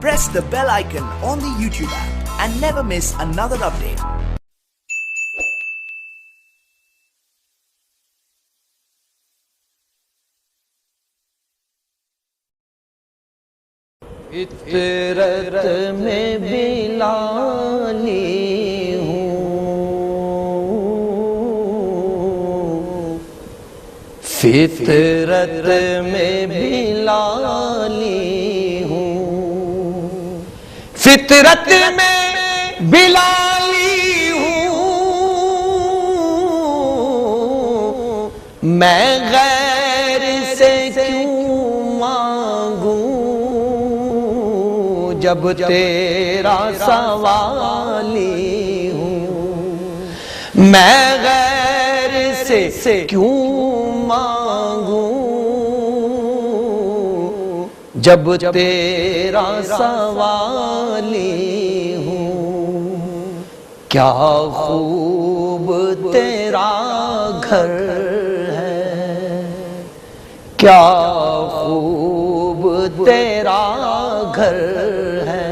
press the bell icon on the YouTube app and never miss another update. فطرت میں بلالی ہوں، فطرت میں بلالی ہوں، فطرت میں بلالی ہوں، میں غیر سے کیوں مانگوں جب تیرا سوالی ہوں، میں غیر سے کیوں مانگوں جب تیرا سوالی ہوں۔ کیا خوب تیرا گھر ہے، کیا خوب تیرا گھر ہے،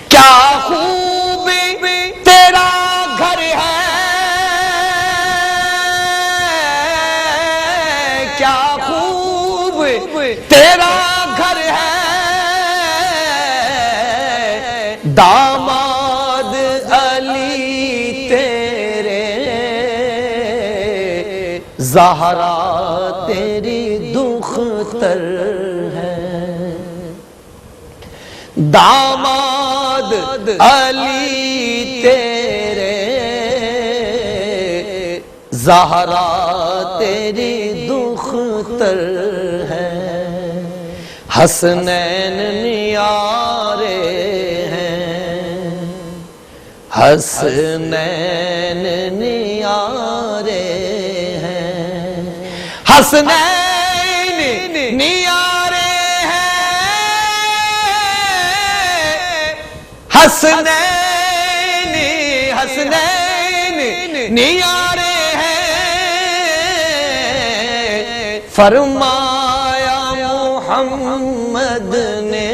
کیا خوب تیرا گھر ہے، کیا خوب تیرا گھر ہے، داماد علی تیرے، زہرا تیری دختر ہے، داماد علی تیرے، زہرا تیری دختر ہے، حسنین نیارے ہیں، حسنین نیارے ہیں، حسنین نیارے حسنین حسنین نیارے ہیں، فرمایا محمد نے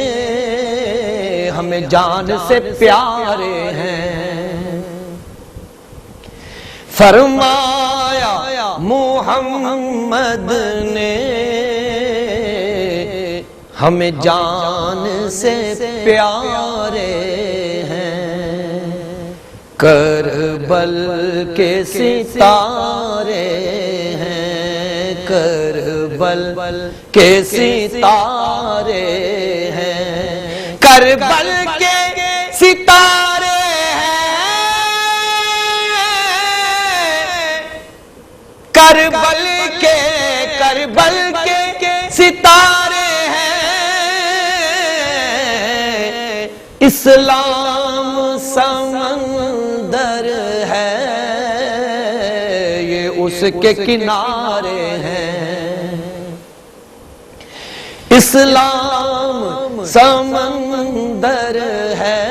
ہمیں جان سے پیارے ہیں، فرمایا محمد نے ہمیں جان سے پیارے ہیں، کربل کے ستارے ہیں، کربل کے ستارے ہیں، کربل کے ستارے ہیں، کربل کے ستارے ہیں، اسلام سمندر ہے، یہ اس کے کنارے ہیں، اسلام سمندر ہے،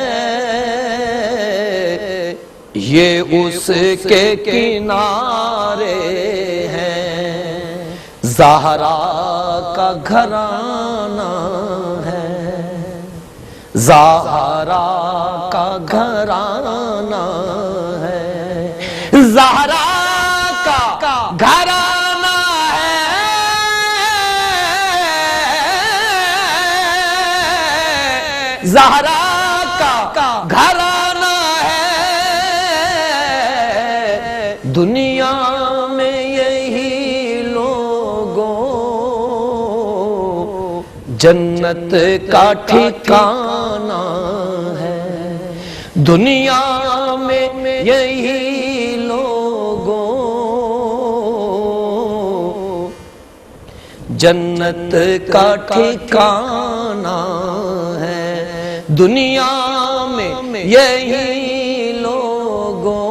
یہ اس کے کنارے ہیں، زہرا کا گھرانہ ہے، زہرا کا گھرانہ ہے، زہرا کا گھرانہ ہے، زہرا کا گھرانہ ہے، دنیا میں یہی لوگوں جنت کا ٹھکانہ ہے، دنیا میں یہی لوگوں جنت کا ٹھکانہ ہے، دنیا میں یہی لوگوں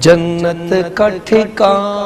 جنت کا ٹھکانہ